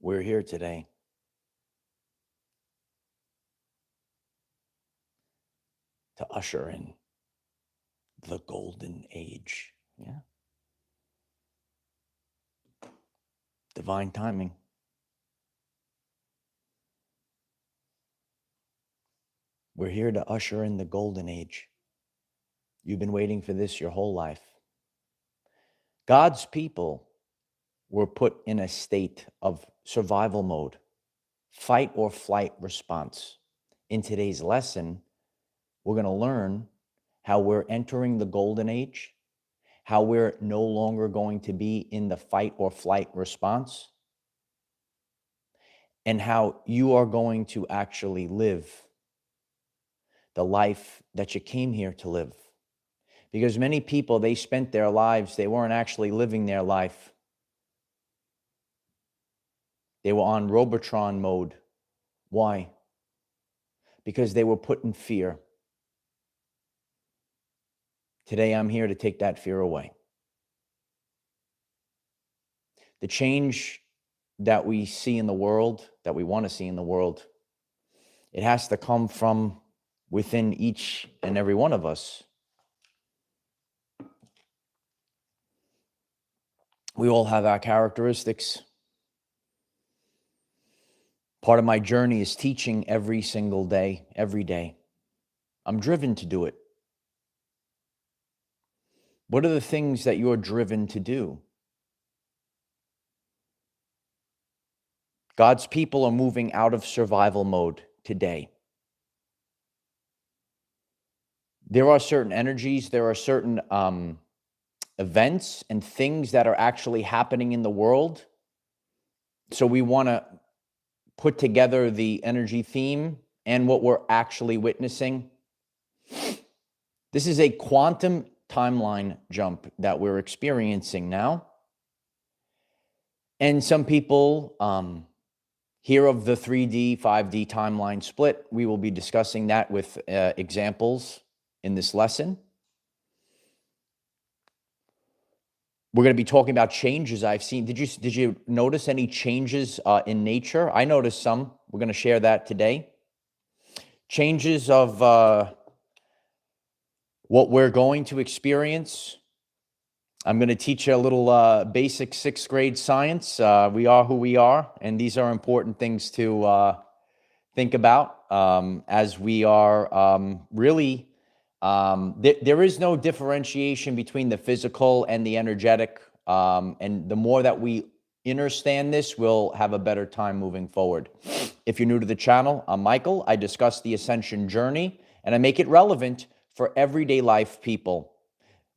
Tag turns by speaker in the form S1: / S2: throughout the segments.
S1: We're here today to usher in the golden age. Yeah. Divine timing. We're here to usher in the golden age. You've been waiting for this your whole life. God's people were put in a state of survival mode, fight or flight response. In today's lesson, we're going to learn how we're entering the golden age, how we're no longer going to be in the fight or flight response, and how you are going to actually live the life that you came here to live. Because many people, they spent their lives, they weren't actually living their life. They were on Robotron mode. Why? Because they were put in fear. Today, I'm here to take that fear away. The change that we see in the world, that we want to see in the world, it has to come from within each and every one of us. We all have our characteristics. Part of my journey is teaching every single day, every day. I'm driven to do it. What are the things that you're driven to do? God's people are moving out of survival mode today. There are certain energies, there are certain events and things that are actually happening in the world. So we want to put together the energy theme and what we're actually witnessing. This is a quantum timeline jump that we're experiencing now. And some people hear of the 3D, 5D timeline split. We will be discussing that with examples in this lesson. We're going to be talking about changes I've seen. Did you notice any changes in nature? I noticed some. We're going to share that today. Changes of what we're going to experience. I'm going to teach you a little basic 6th grade science. We are who we are, and these are important things to think about as we are really... there is no differentiation between the physical and the energetic. And the more that we understand this, we'll have a better time moving forward. If you're new to the channel, I'm Michael. I discuss the ascension journey, and I make it relevant for everyday life people.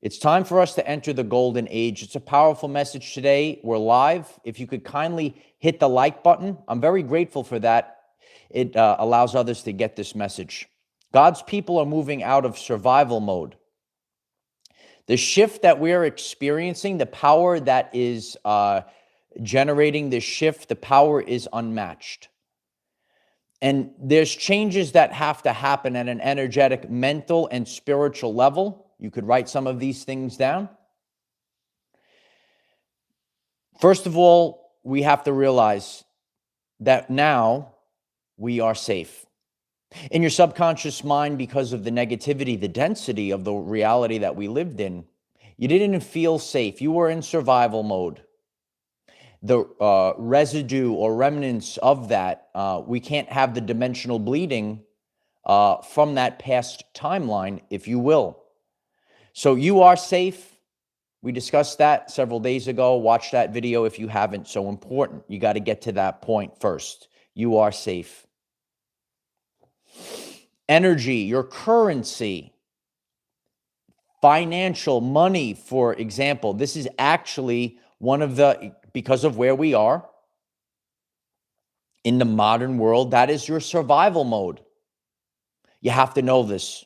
S1: It's time for us to enter the golden age. It's a powerful message today. We're live. If you could kindly hit the like button, I'm very grateful for that. It allows others to get this message. God's people are moving out of survival mode. The shift that we're experiencing, the power that is generating this shift, the power is unmatched. And there's changes that have to happen at an energetic, mental, and spiritual level. You could write some of these things down. First of all, we have to realize that now we are safe. In your subconscious mind, because of the negativity, the density of the reality that we lived in, you didn't feel safe. You were in survival mode. The residue or remnants of that, we can't have the dimensional bleeding from that past timeline, if you will. So you are safe. We discussed that several days ago. Watch that video if you haven't. So important. You got to get to that point first. You are safe. Energy, your currency, financial, money, for example. This is actually one of the, because of where we are in the modern world, that is your survival mode. You have to know this.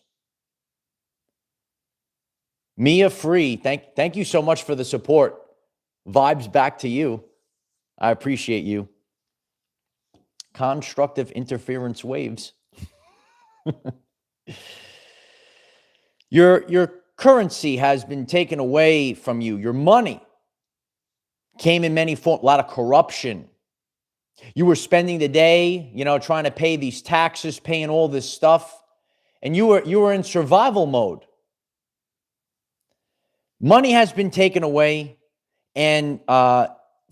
S1: Mia Free, thank you so much for the support. Vibes back to you. I appreciate you. Constructive interference waves. Your currency has been taken away from you. Your money came in many forms, a lot of corruption. You were spending the day, trying to pay these taxes, paying all this stuff, and you were in survival mode. Money has been taken away, and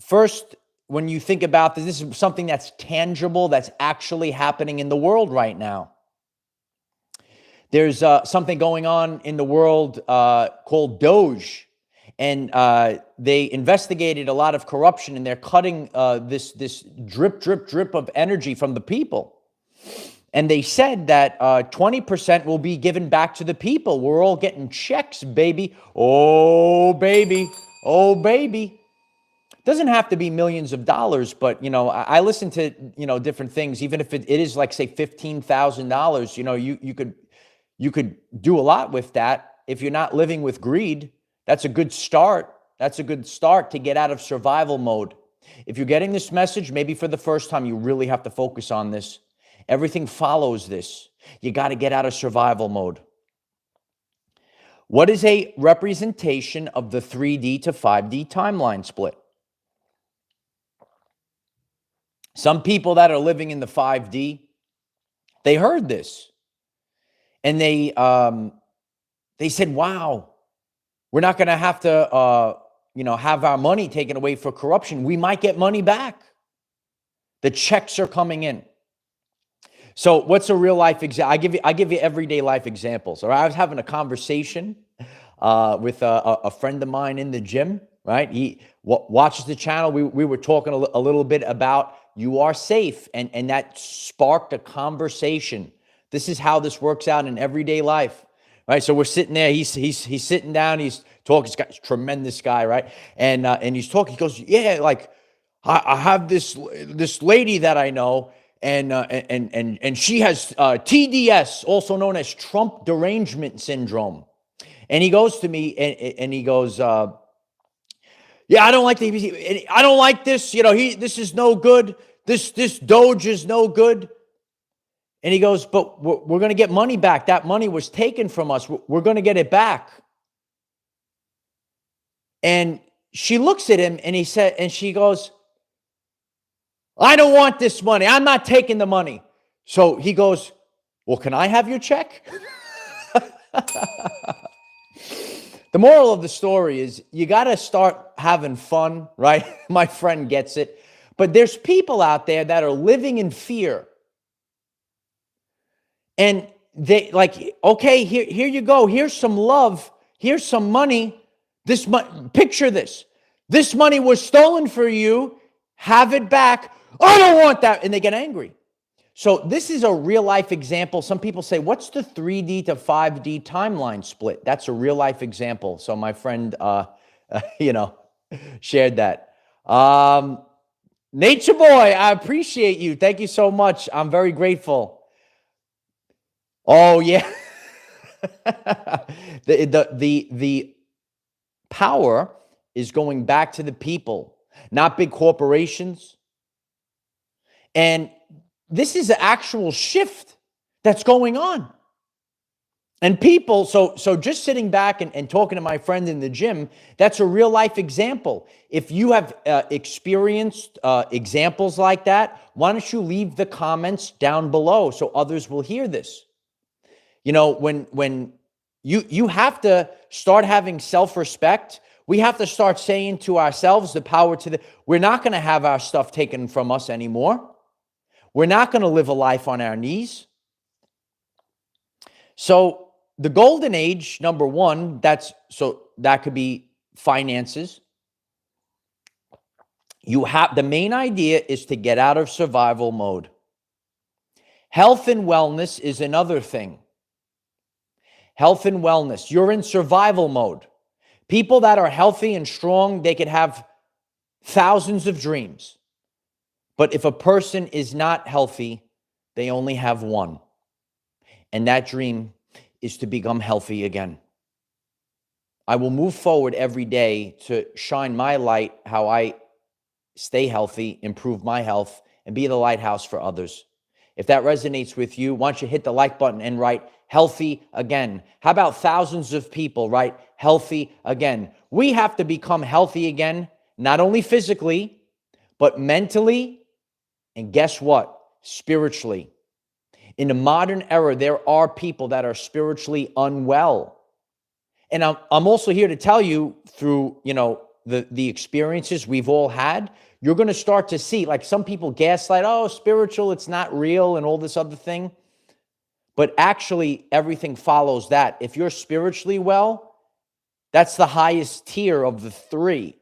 S1: first, when you think about this is something that's tangible, that's actually happening in the world right now. There's something going on in the world called Doge, and they investigated a lot of corruption, and they're cutting this drip of energy from the people. And they said that 20% will be given back to the people. We're all getting checks, baby. Oh, baby. Oh, baby. Doesn't have to be millions of dollars, but, I listen to, different things. Even if it is like, say, $15,000, you could do a lot with that. If you're not living with greed, that's a good start. That's a good start to get out of survival mode. If you're getting this message, maybe for the first time, you really have to focus on this. Everything follows this. You got to get out of survival mode. What is a representation of the 3D to 5D timeline split? Some people that are living in the 5D, they heard this. And they said, wow, we're not going to have to, have our money taken away for corruption. We might get money back. The checks are coming in. So what's a real life example? I give you everyday life examples. Or I was having a conversation with a friend of mine in the gym, right? He watches the channel. We were talking a little bit about you are safe. And that sparked a conversation. This is how this works out in everyday life, right? So we're sitting there. He's sitting down. He's talking. He's got a tremendous guy, right? And he's talking. He goes, yeah, like I have this lady that I know. And she has TDS, also known as Trump derangement syndrome. And he goes to me and he goes, yeah, I don't like this. This is no good. This Doge is no good. And he goes, but we're going to get money back. That money was taken from us. We're going to get it back. And she looks at him and she goes, I don't want this money. I'm not taking the money. So he goes, well, can I have your check? The moral of the story is you got to start having fun, right? My friend gets it. But there's people out there that are living in fear. And they like, okay, here you go. Here's some love. Here's some money. Picture this. This money was stolen for you. Have it back. I don't want that. And they get angry. So this is a real life example. Some people say, what's the 3D to 5D timeline split? That's a real life example. So my friend, shared that. Nature Boy, I appreciate you. Thank you so much. I'm very grateful. Oh, yeah. The power is going back to the people, not big corporations. And this is an actual shift that's going on. And people, so just sitting back and talking to my friend in the gym, that's a real life example. If you have experienced examples like that, why don't you leave the comments down below so others will hear this? When you have to start having self-respect, we have to start saying to ourselves, we're not going to have our stuff taken from us anymore. We're not going to live a life on our knees. So the golden age, number one, that could be finances. The main idea is to get out of survival mode. Health and wellness is another thing. Health and wellness. You're in survival mode. People that are healthy and strong, they could have thousands of dreams. But if a person is not healthy, they only have one. And that dream is to become healthy again. I will move forward every day to shine my light, how I stay healthy, improve my health, and be the lighthouse for others. If that resonates with you, why don't you hit the like button and write healthy again? How about thousands of people write healthy again? We have to become healthy again, not only physically, but mentally, And guess what? Spiritually, in the modern era, there are people that are spiritually unwell. And I'm also here to tell you through, the experiences we've all had, you're going to start to see, like some people gaslight, oh, spiritual, it's not real and all this other thing. But actually, everything follows that. If you're spiritually well, that's the highest tier of the three.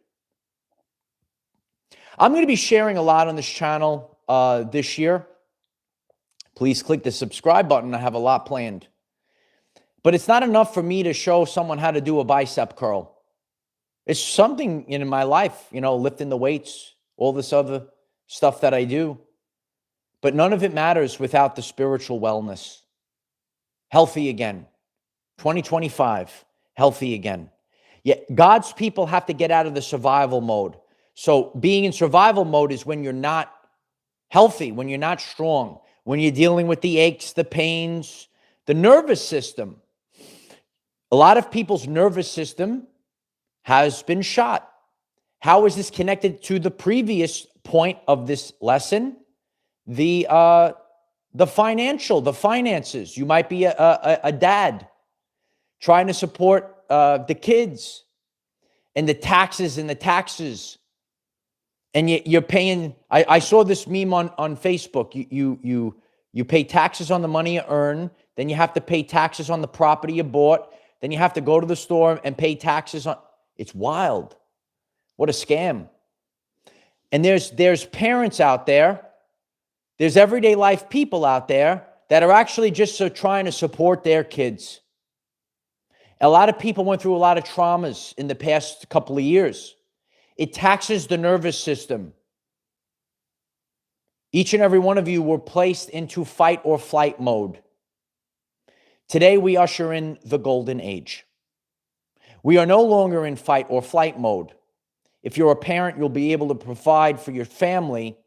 S1: I'm going to be sharing a lot on this channel this year. Please click the subscribe button. I have a lot planned. But it's not enough for me to show someone how to do a bicep curl. It's something in my life, lifting the weights, all this other stuff that I do. But none of it matters without the spiritual wellness. Healthy again. 2025, healthy again. Yeah, God's people have to get out of the survival mode. So being in survival mode is when you're not healthy, when you're not strong, when you're dealing with the aches, the pains, the nervous system. A lot of people's nervous system has been shot. How is this connected to the previous point of this lesson? The finances. You might be a dad trying to support the kids, and the taxes and you're paying. I saw this meme on Facebook. You pay taxes on the money you earn, then you have to pay taxes on the property you bought, then you have to go to the store and pay taxes on. It's wild. What a scam. And there's parents out there, there's everyday life people out there that are actually just trying to support their kids. A lot of people went through a lot of traumas in the past couple of years. It taxes the nervous system. Each and every one of you were placed into fight or flight mode. Today, we usher in the golden age. We are no longer in fight or flight mode. If you're a parent, you'll be able to provide for your family.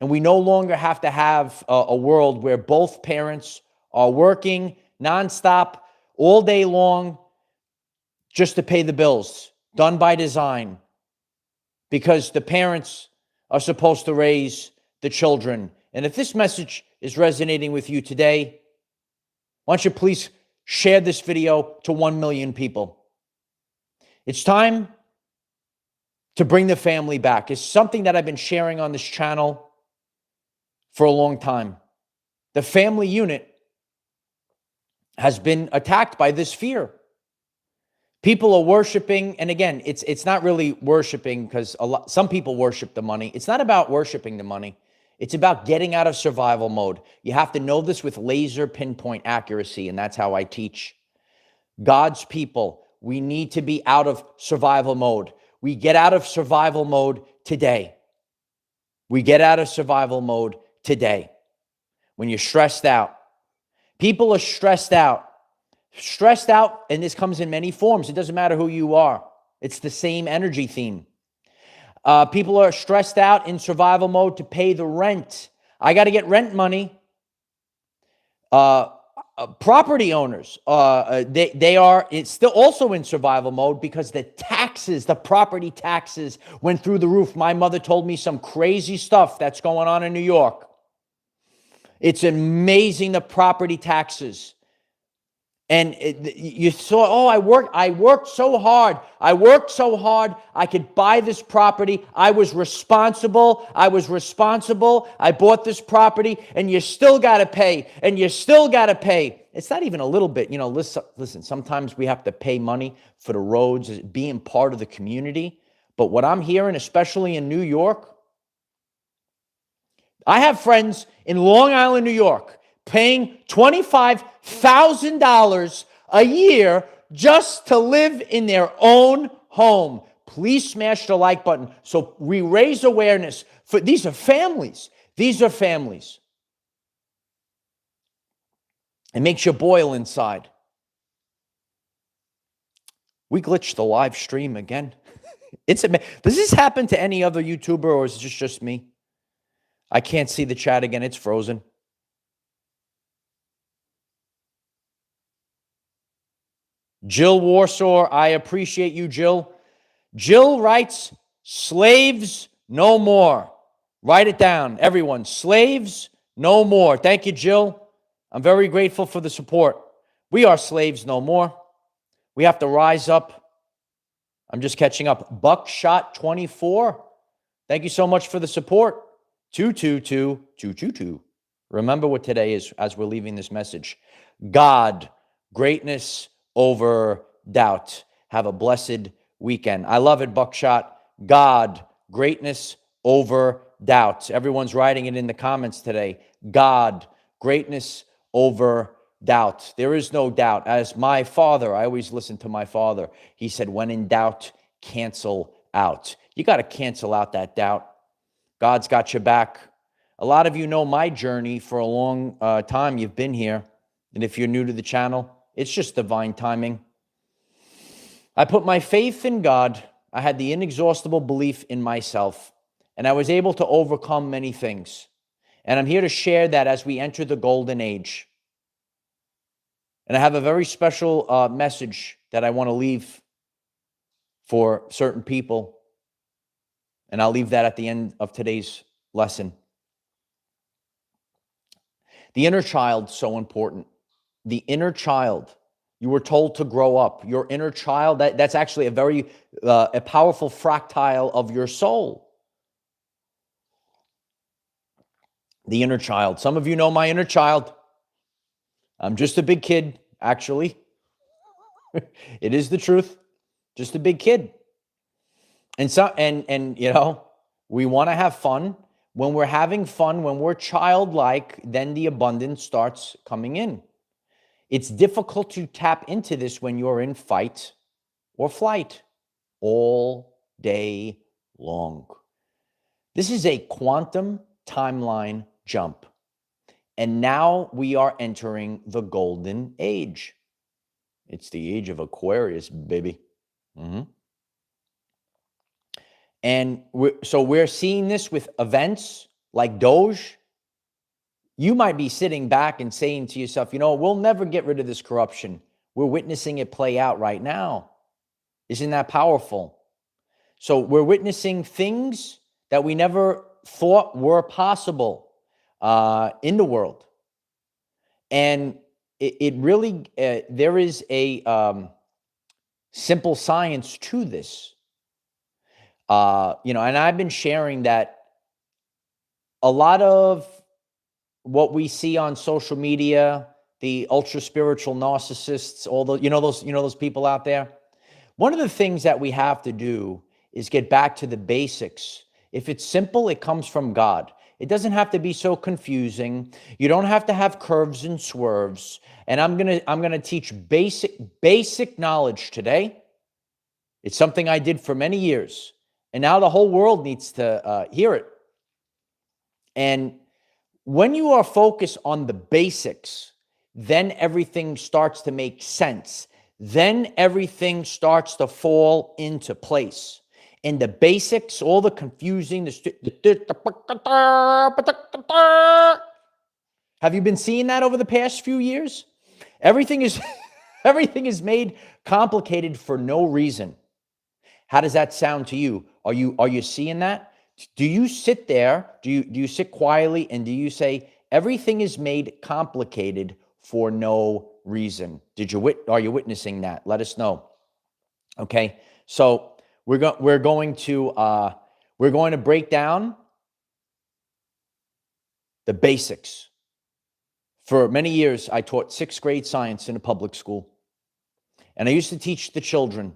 S1: And we no longer have to have a world where both parents are working nonstop all day long just to pay the bills, done by design, because the parents are supposed to raise the children. And if this message is resonating with you today, why don't you please share this video to 1 million people? It's time to bring the family back. It's something that I've been sharing on this channel for a long time. The family unit has been attacked by this fear. People are worshiping, and again, it's not really worshiping because some people worship the money. It's not about worshiping the money. It's about getting out of survival mode. You have to know this with laser pinpoint accuracy, and that's how I teach. God's people, we need to be out of survival mode. We get out of survival mode today. We get out of survival mode today. When you're stressed out. People are stressed out. Stressed out, and this comes in many forms. It doesn't matter who you are. It's the same energy theme. People are stressed out in survival mode to pay the rent. I got to get rent money. Property owners, they are it's still also in survival mode because the taxes, the property taxes went through the roof. My mother told me some crazy stuff that's going on in New York. It's amazing, the property taxes. And you saw, oh, I worked so hard. I could buy this property. I was responsible. I bought this property, and you still got to pay, It's not even a little bit, listen, sometimes we have to pay money for the roads, being part of the community. But what I'm hearing, especially in New York, I have friends in Long Island, New York, paying $25,000 a year just to live in their own home. Please smash the like button so we raise awareness for these are families. These are families. It makes you boil inside. We glitched the live stream again. Does this happen to any other YouTuber, or is it just me? I can't see the chat again. It's frozen. Jill Warsaw, I appreciate you, Jill. Jill writes, slaves no more. Write it down, everyone. Slaves no more. Thank you, Jill. I'm very grateful for the support. We are slaves no more. We have to rise up. I'm just catching up. Buckshot 24. Thank you so much for the support. 222-222. Remember what today is as we're leaving this message. God, greatness over doubt. Have a blessed weekend. I love it, Buckshot. God, greatness over doubt. Everyone's writing it in the comments today. God, greatness over doubt. There is no doubt. As my father, I always listen to my father. He said, when in doubt, cancel out. You got to cancel out that doubt. God's got your back. A lot of you know my journey for a long time. You've been here. And if you're new to the channel, it's just divine timing. I put my faith in God. I had the inexhaustible belief in myself. And I was able to overcome many things. And I'm here to share that as we enter the golden age. And I have a very special message that I want to leave for certain people. And I'll leave that at the end of today's lesson. The inner child, so important. The inner child. You were told to grow up. Your inner child, that's actually a very a powerful fractile of your soul. The inner child. Some of you know my inner child. I'm just a big kid, actually. It is the truth. Just a big kid. And you know, we want to have fun. When we're having fun, when we're childlike, then the abundance starts coming in. It's difficult to tap into this when you're in fight or flight all day long. This is a quantum timeline jump. And now we are entering the golden age. It's the age of Aquarius, baby. And so we're seeing this with events like Doge. You might be sitting back and saying to yourself, you know, we'll never get rid of this corruption. We're witnessing it play out right now. Isn't that powerful? So we're witnessing things that we never thought were possible in the world. And it really, there is a simple science to this. You know, and I've been sharing that a lot of what we see on social media, the ultra spiritual narcissists, all the, those people out there. One of the things that we have to do is get back to the basics. If it's simple, it comes from God. It doesn't have to be so confusing. You don't have to have curves and swerves. And I'm gonna teach basic knowledge today. It's something I did for many years. And now the whole world needs to hear it. And when you are focused on the basics, then everything starts to make sense. Then everything starts to fall into place. And the basics, all the confusing, have you been seeing that over the past few years? Everything is made complicated for no reason. How does that sound to you? Are you seeing that? Do you sit there? Do you sit quietly and do you say everything is made complicated for no reason? Are you witnessing that? Let us know. Okay, so we're going to break down the basics. For many years, I taught 6th grade science in a public school, and I used to teach the children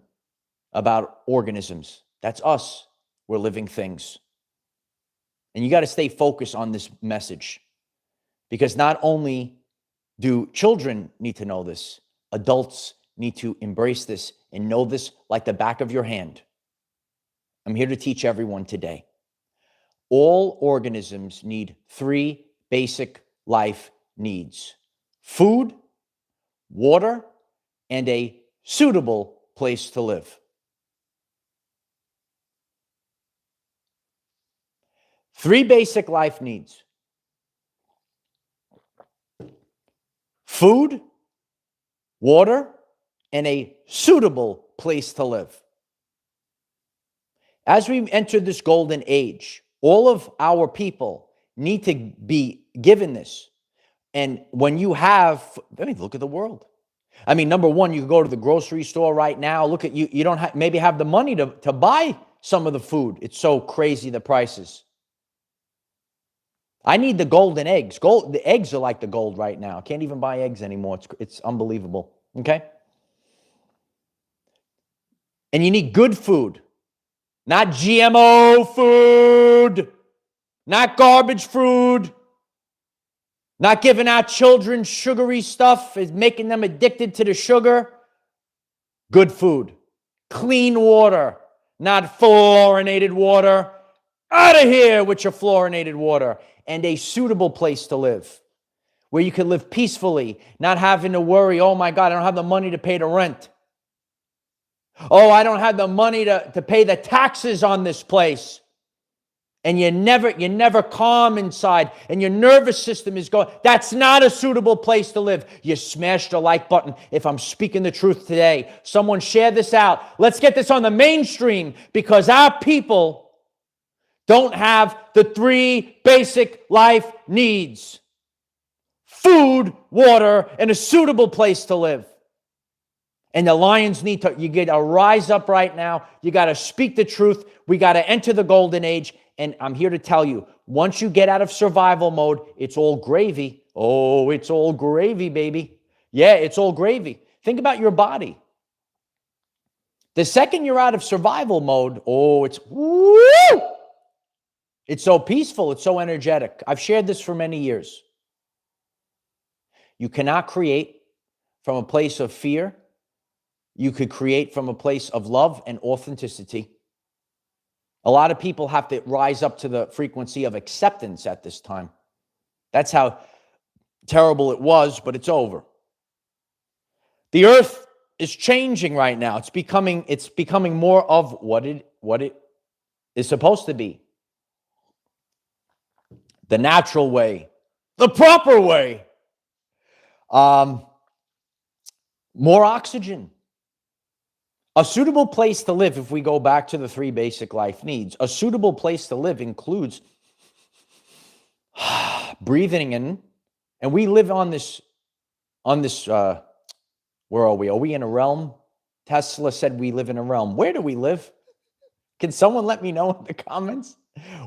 S1: about organisms. That's us. We're living things. And you got to stay focused on this message, because not only do children need to know this, adults need to embrace this and know this like the back of your hand. I'm here to teach everyone today. All organisms need 3 basic life needs: food, water, and a suitable place to live. 3 basic life needs: food, water, and a suitable place to live. As we enter this golden age, All of our people need to be given this. And when you have, I mean, look at the world. I mean, number one, you can go to the grocery store right now. Look at you don't maybe have the money to buy some of the food. It's so crazy, the prices. I need the golden eggs. The eggs are like the gold right now. I can't even buy eggs anymore. It's unbelievable. Okay? And you need good food. Not GMO food. Not garbage food. Not giving our children sugary stuff, is making them addicted to the sugar. Good food. Clean water. Not fluorinated water. Out of here with your fluorinated water. And a suitable place to live, where you can live peacefully, not having to worry, oh my God, I don't have the money to pay the rent. Oh, I don't have the money to pay the taxes on this place. And you're never calm inside, and your nervous system is going, that's not a suitable place to live. You smashed the like button if I'm speaking the truth today. Someone share this out. Let's get this on the mainstream, because our people don't have the 3 basic life needs: food, water, and a suitable place to live. And the Lions need to, you got to rise up right now. You got to speak the truth. We got to enter the golden age. And I'm here to tell you, once you get out of survival mode, it's all gravy. Oh, it's all gravy, baby. Yeah, it's all gravy. Think about your body. The second you're out of survival mode, oh, it's woo! It's so peaceful. It's so energetic. I've shared this for many years. You cannot create from a place of fear. You could create from a place of love and authenticity. A lot of people have to rise up to the frequency of acceptance at this time. That's how terrible it was, but it's over. The earth is changing right now. It's becoming more of what it is supposed to be. The natural way, the proper way. More oxygen. A suitable place to live, if we go back to the 3 basic life needs, a suitable place to live includes breathing in, and we live on this, where are we? Are we in a realm? Tesla said we live in a realm. Where do we live? Can someone let me know in the comments?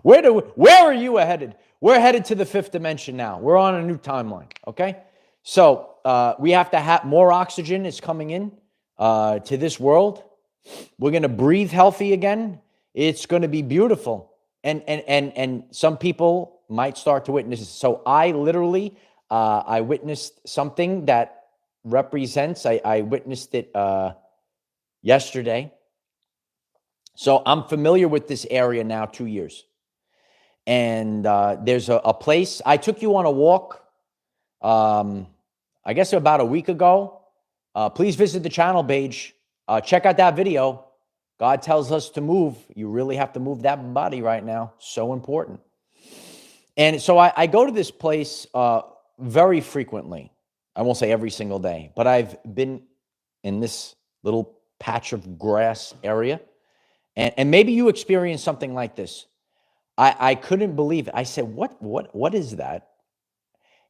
S1: Where are you headed? We're headed to the 5th dimension now. We're on a new timeline, okay? So we have to have more oxygen is coming in to this world. We're going to breathe healthy again. It's going to be beautiful. And some people might start to witness this. So I literally, I witnessed something that represents, I witnessed it yesterday. So I'm familiar with this area now 2 years. And there's a place, I took you on a walk, I guess about a week ago. Please visit the channel page. Check out that video. God tells us to move. You really have to move that body right now. So important. And so I go to this place very frequently. I won't say every single day, but I've been in this little patch of grass area. And maybe you experience something like this. I couldn't believe it. I said, what is that?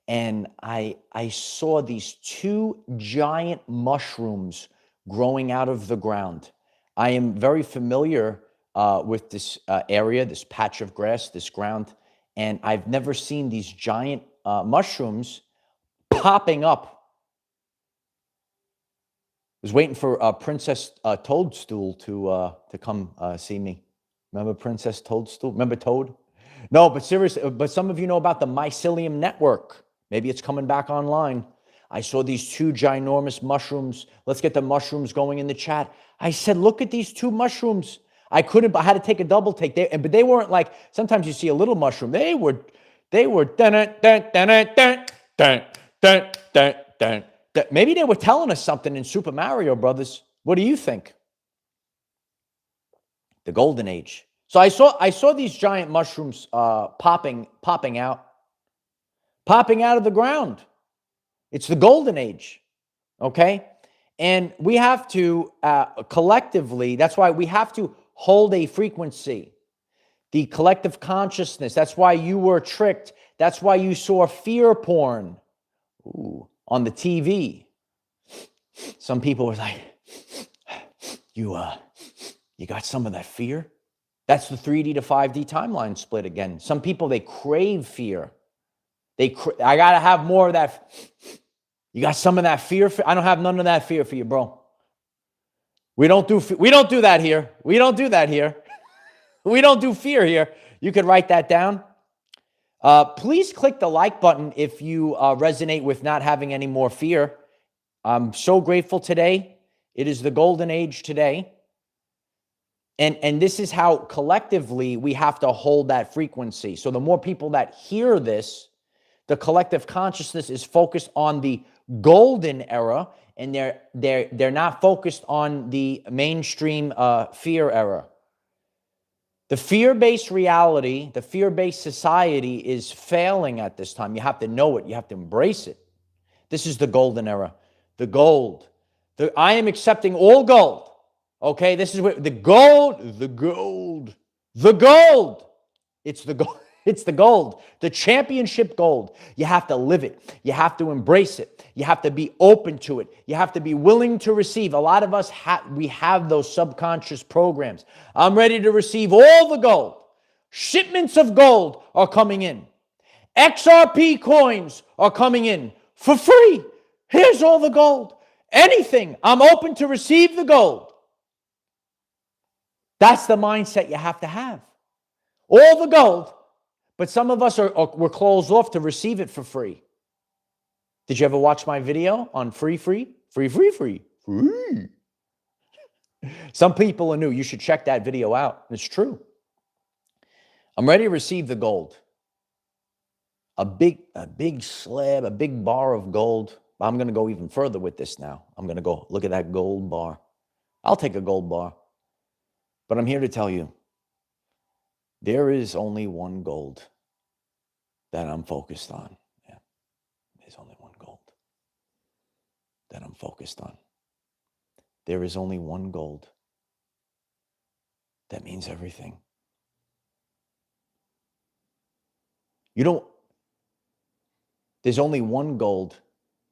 S1: And I saw these 2 giant mushrooms growing out of the ground. I am very familiar with this area, this patch of grass, this ground, and I've never seen these giant mushrooms popping up. I was waiting for Princess Toadstool to come see me. Remember Princess Toadstool? Remember Toad? No, but seriously, but some of you know about the mycelium network. Maybe it's coming back online. I saw these 2 ginormous mushrooms. Let's get the mushrooms going in the chat. I said, look at these 2 mushrooms. I had to take a double take. But they weren't like, sometimes you see a little mushroom. They were, maybe they were telling us something in Super Mario Brothers. What do you think? The golden age. So I saw these giant mushrooms popping out of the ground. It's the golden age, okay? And we have to collectively, that's why we have to hold a frequency. The collective consciousness. That's why you were tricked. That's why you saw fear porn on the TV. Some people were like, you got some of that fear? That's the 3D to 5D timeline split again. Some people, they crave fear. I got to have more of that. You got some of that fear? I don't have none of that fear for you, bro. We don't do that here. We don't do that here. We don't do fear here. You could write that down. Please click the like button if you resonate with not having any more fear. I'm so grateful today. It is the golden age today. And this is how collectively we have to hold that frequency. So the more people that hear this, the collective consciousness is focused on the golden era, and they're not focused on the mainstream fear era. The fear-based reality, the fear-based society is failing at this time. You have to know it. You have to embrace it. This is the golden era. The gold. I am accepting all gold. Okay, this is what the gold. It's the gold. It's the gold, the championship gold. You have to live it. You have to embrace it. You have to be open to it. You have to be willing to receive. A lot of us, we have those subconscious programs. I'm ready to receive all the gold. Shipments of gold are coming in. XRP coins are coming in for free. Here's all the gold. Anything, I'm open to receive the gold. That's the mindset you have to have. All the gold. But some of us we're closed off to receive it for free. Did you ever watch my video on free? Some people are new. You should check that video out. It's true. I'm ready to receive the gold. A big slab, a big bar of gold. I'm going to go even further with this now. I'm going to go look at that gold bar. I'll take a gold bar. But I'm here to tell you, there is only one gold that I'm focused on. Yeah, there's only one gold that I'm focused on. There is only one gold that means everything. There's only one gold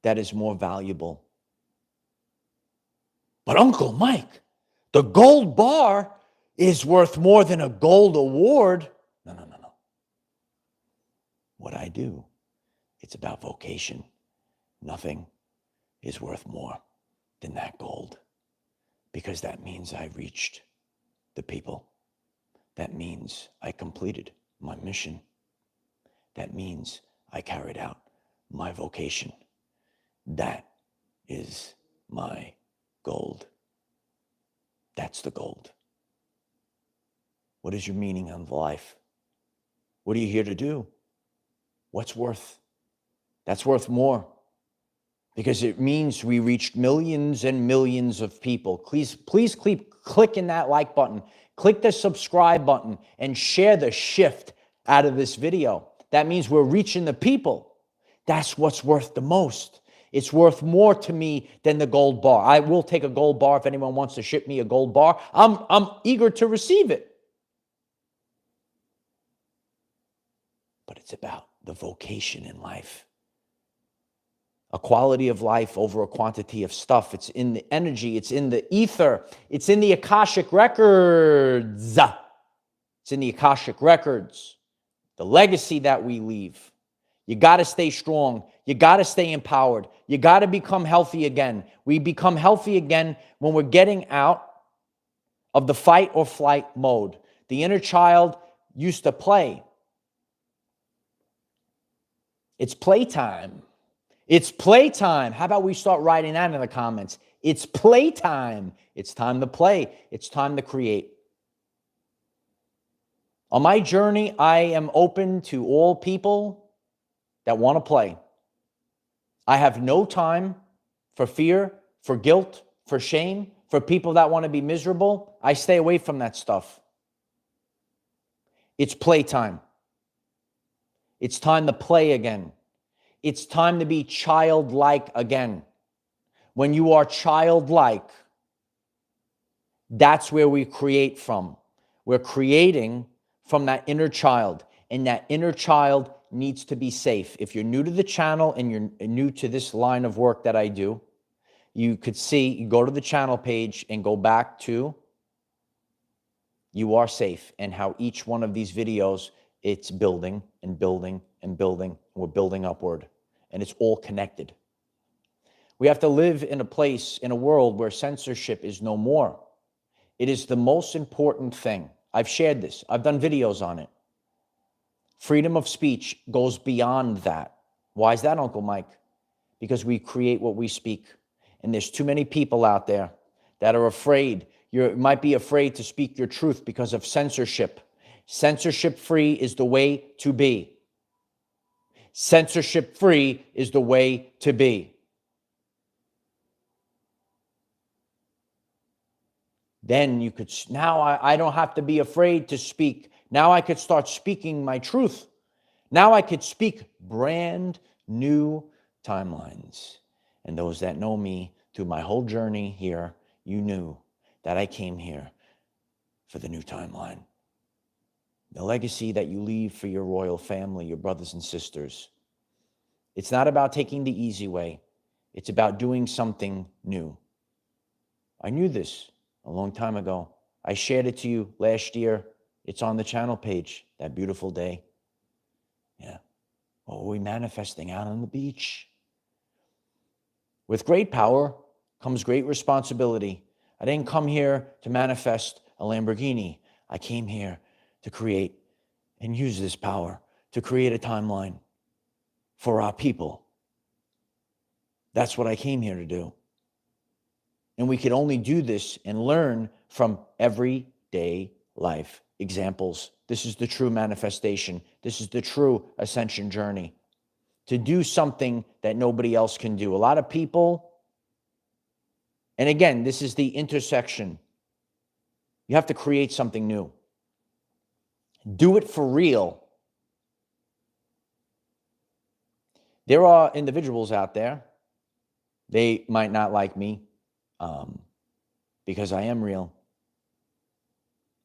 S1: that is more valuable. But Uncle Mike, the gold bar is worth more than a gold award. No. What I do, it's about vocation. Nothing is worth more than that gold, because that means I reached the people. That means I completed my mission. That means I carried out my vocation. That is my gold. That's the gold. What is your meaning of life? What are you here to do? What's worth? That's worth more, because it means we reached millions and millions of people. Please keep clicking that like button. Click the subscribe button and share the shift out of this video. That means we're reaching the people. That's what's worth the most. It's worth more to me than the gold bar. I will take a gold bar if anyone wants to ship me a gold bar. I'm eager to receive it. But it's about the vocation in life. A quality of life over a quantity of stuff. It's in the energy. It's in the ether. It's in the Akashic records. It's in the Akashic records. The legacy that we leave. You got to stay strong. You got to stay empowered. You got to become healthy again. We become healthy again when we're getting out of the fight or flight mode. The inner child used to play. It's playtime. It's playtime. How about we start writing that in the comments? It's playtime. It's time to play. It's time to create. On my journey, I am open to all people that want to play. I have no time for fear, for guilt, for shame, for people that want to be miserable. I stay away from that stuff. It's playtime. It's time to play again. It's time to be childlike again. When you are childlike, that's where we create from. We're creating from that inner child. And that inner child needs to be safe. If you're new to the channel and you're new to this line of work that I do, you could see, you go to the channel page and go back to You Are Safe, and how each one of these videos, it's building and building and building, and we're building upward, and it's all connected. We have to live in a place, in a world where censorship is no more. It is the most important thing. I've shared this. I've done videos on it. Freedom of speech goes beyond that. Why is that, Uncle Mike? Because we create what we speak. And there's too many people out there that are afraid. You might be afraid to speak your truth because of censorship. Censorship-free is the way to be. Censorship-free is the way to be. Then you could, now I don't have to be afraid to speak. Now I could start speaking my truth. Now I could speak brand new timelines. And those that know me through my whole journey here, you knew that I came here for the new timeline. The legacy that you leave for your royal family, your brothers and sisters. It's not about taking the easy way. It's about doing something new. I knew this a long time ago. I shared it to you last year. It's on the channel page, that beautiful day. Yeah. What were we manifesting out on the beach? With great power comes great responsibility. I didn't come here to manifest a Lamborghini. I came here to create and use this power to create a timeline for our people. That's what I came here to do. And we could only do this and learn from everyday life examples. This is the true manifestation. This is the true ascension journey. To do something that nobody else can do. A lot of people, and again, this is the intersection. You have to create something new. Do it for real. There are individuals out there, they might not like me because I am real.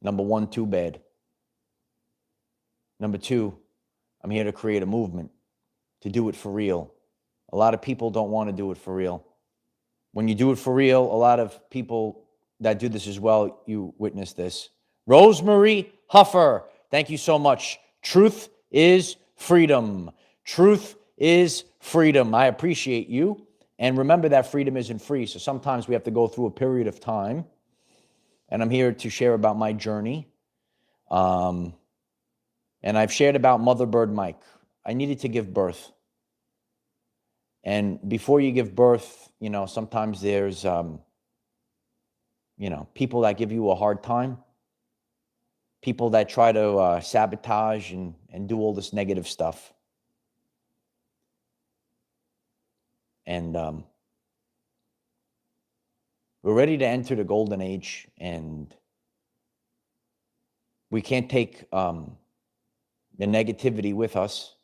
S1: Number one, too bad. Number two, I'm here to create a movement, to do it for real. A lot of people don't want to do it for real. When you do it for real, a lot of people that do this as well, you witness this. Rosemary Huffer, thank you so much. Truth is freedom. Truth is freedom. I appreciate you. And remember that freedom isn't free. So sometimes we have to go through a period of time. And I'm here to share about my journey. And I've shared about Mother Bird Mike. I needed to give birth. And before you give birth, you know, sometimes there's, people that give you a hard time. People that try to sabotage and do all this negative stuff. And we're ready to enter the golden age, and we can't take the negativity with us.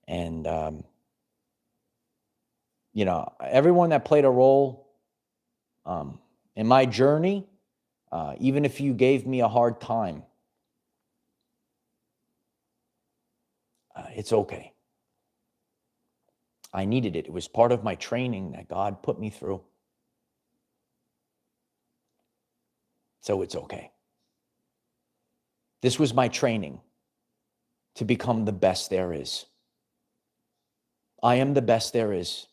S1: And, everyone that played a role in my journey, even if you gave me a hard time, it's okay. I needed it. It was part of my training that God put me through. So it's okay. This was my training to become the best there is. I am the best there is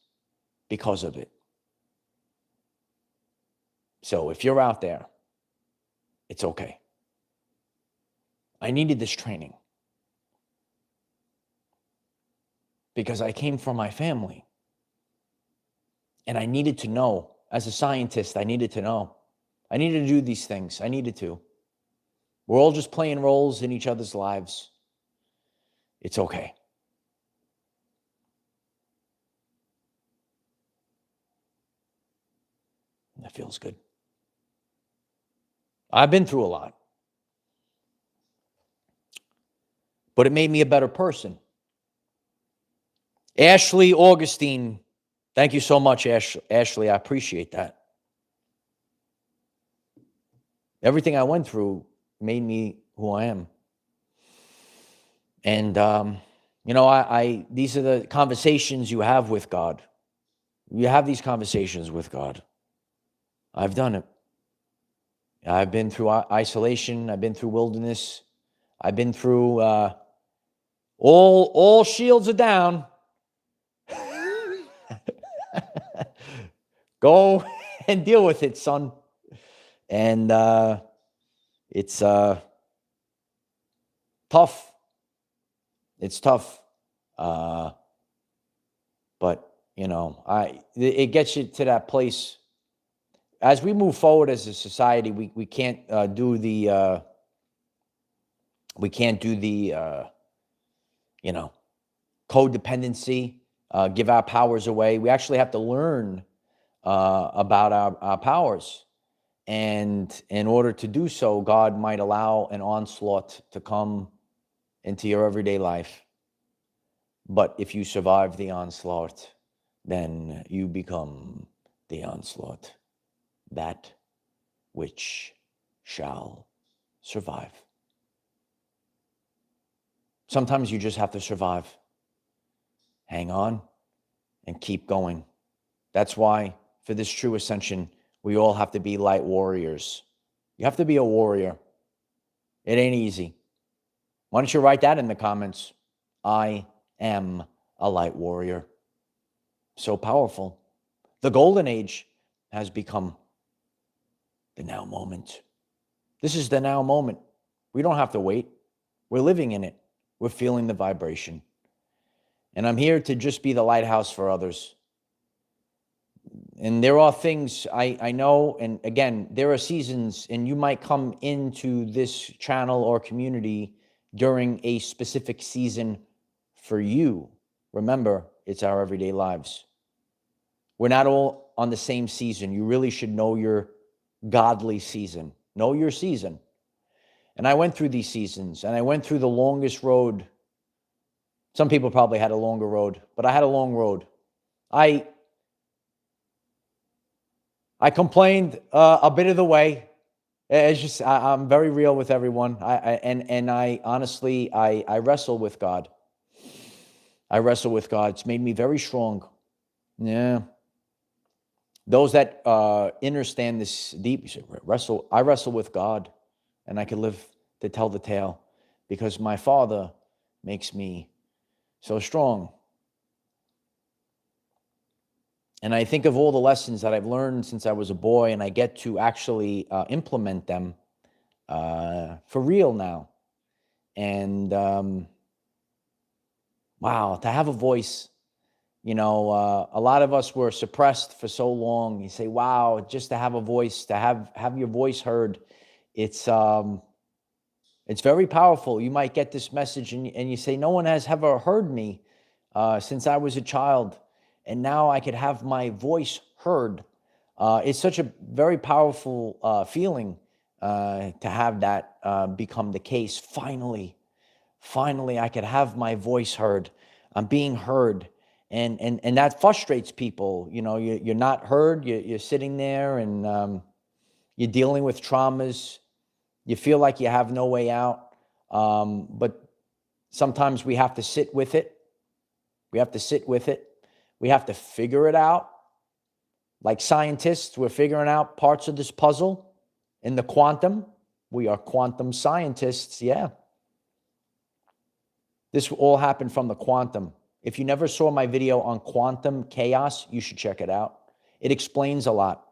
S1: because of it. So if you're out there, it's okay. I needed this training because I came from my family. And I needed to know, as a scientist, I needed to know. I needed to do these things. I needed to. We're all just playing roles in each other's lives. It's okay. That feels good. I've been through a lot. But it made me a better person. Ashley Augustine, thank you so much, Ashley. I appreciate that. Everything I went through made me who I am. And, these are the conversations you have with God. You have these conversations with God. I've done it. I've been through isolation. I've been through wilderness. I've been through, all shields are down. Go and deal with it, son. And it's tough. It's tough. But it gets you to that place. As we move forward as a society, we can't do the codependency, give our powers away. We actually have to learn about our powers. And in order to do so, God might allow an onslaught to come into your everyday life. But if you survive the onslaught, then you become the onslaught, that which shall survive. Sometimes you just have to survive. Hang on and keep going. That's why for this true ascension, we all have to be light warriors. You have to be a warrior. It ain't easy. Why don't you write that in the comments? I am a light warrior. So powerful. The golden age has become the now moment. This is the now moment. We don't have to wait. We're living in it. We're feeling the vibration. And I'm here to just be the lighthouse for others. And there are things I know, and again, there are seasons, and you might come into this channel or community during a specific season for you. Remember, it's our everyday lives. We're not all on the same season. You really should know your godly season. Know your season. And I went through these seasons, and I went through the longest road. Some people probably had a longer road, but I had a long road. I complained a bit of the way. It's just I'm very real with everyone. I honestly wrestle with God. I wrestle with God. It's made me very strong. Yeah. Those that understand this deep, I wrestle with God, and I can live to tell the tale because my Father makes me so strong. And I think of all the lessons that I've learned since I was a boy, and I get to actually implement them for real now. And wow, to have a voice, a lot of us were suppressed for so long. You say, wow, just to have a voice, to have your voice heard, it's very powerful. You might get this message and you say, no one has ever heard me since I was a child. And now I could have my voice heard. It's such a very powerful feeling to have that become the case. Finally, I could have my voice heard. I'm being heard. And that frustrates people. You're not heard. You're sitting there and you're dealing with traumas. You feel like you have no way out. But sometimes we have to sit with it. We have to sit with it. We have to figure it out. Like scientists, we're figuring out parts of this puzzle. In the quantum, we are quantum scientists, yeah. This all happened from the quantum. If you never saw my video on quantum chaos, you should check it out. It explains a lot.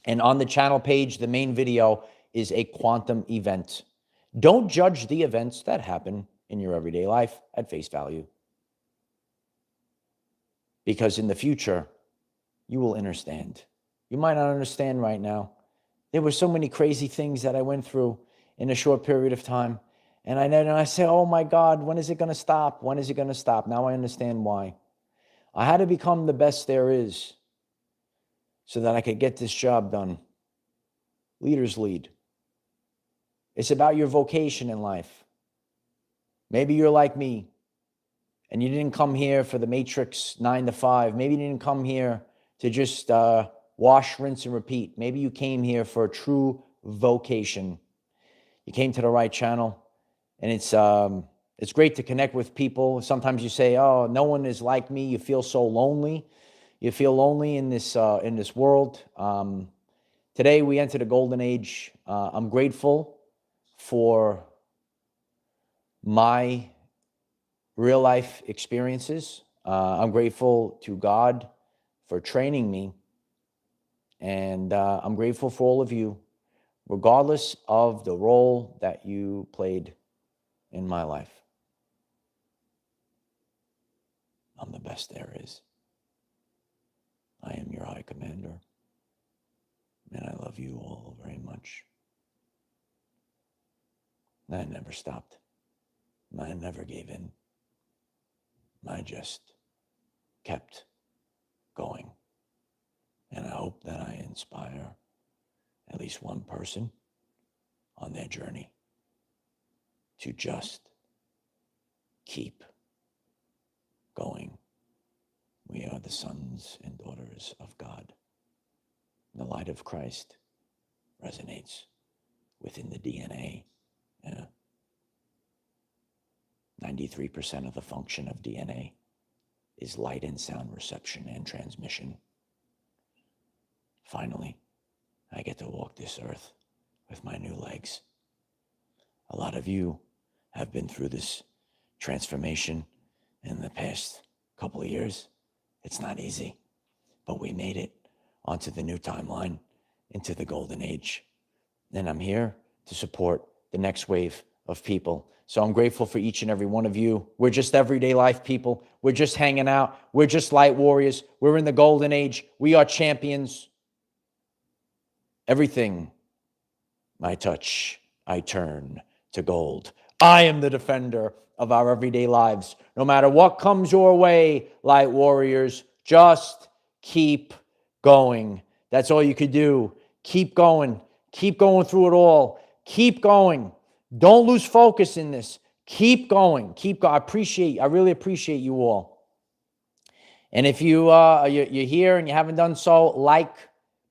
S1: And on the channel page, the main video is a quantum event. Don't judge the events that happen in your everyday life at face value. Because in the future, you will understand. You might not understand right now. There were so many crazy things that I went through in a short period of time. And I say, oh my God, when is it going to stop? When is it going to stop? Now I understand why. I had to become the best there is so that I could get this job done. Leaders lead. It's about your vocation in life. Maybe you're like me. And you didn't come here for the Matrix 9 to 5. Maybe you didn't come here to just wash, rinse, and repeat. Maybe you came here for a true vocation. You came to the right channel, and it's It's great to connect with people. Sometimes you say, oh, no one is like me. You feel so lonely. You feel lonely in this world. Today we enter the golden age. I'm grateful for my real life experiences. I'm grateful to God for training me. And I'm grateful for all of you, regardless of the role that you played in my life. I'm the best there is. I am your High Commander, and I love you all very much. I never stopped. I never gave in. I just kept going. And I hope that I inspire at least one person on their journey to just keep going. We are the sons and daughters of God. The light of Christ resonates within the DNA. 93% of the function of DNA is light and sound reception and transmission. Finally, I get to walk this earth with my new legs. A lot of you have been through this transformation in the past couple of years. It's not easy, but we made it onto the new timeline, into the golden age. And I'm here to support the next wave of people. So I'm grateful for each and every one of you. We're just everyday life people. We're just hanging out. We're just light warriors. We're in the golden age. We are champions. Everything I touch, I turn to gold. I am the defender of our everyday lives. No matter what comes your way, light warriors, just keep going. That's all you could do. Keep going. Keep going through it all. Keep going. Don't lose focus in this. Keep going. Keep going. I really appreciate you all. And if you're here and you haven't done so,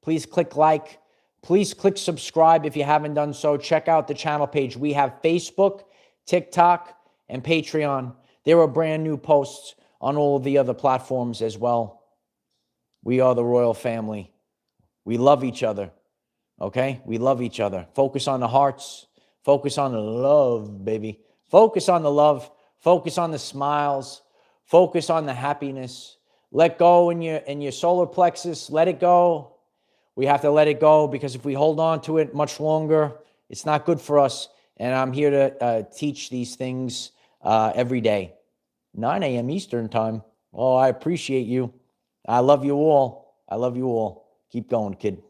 S1: please click like. Please click subscribe if you haven't done so. Check out the channel page. We have Facebook, TikTok, and Patreon. There are brand new posts on all of the other platforms as well. We are the royal family. We love each other, okay? We love each other. Focus on the hearts. Focus on the love, baby. Focus on the love. Focus on the smiles. Focus on the happiness. Let go in your solar plexus. Let it go. We have to let it go because if we hold on to it much longer, it's not good for us. And I'm here to teach these things every day. 9 a.m. Eastern time. Oh, I appreciate you. I love you all. I love you all. Keep going, kid.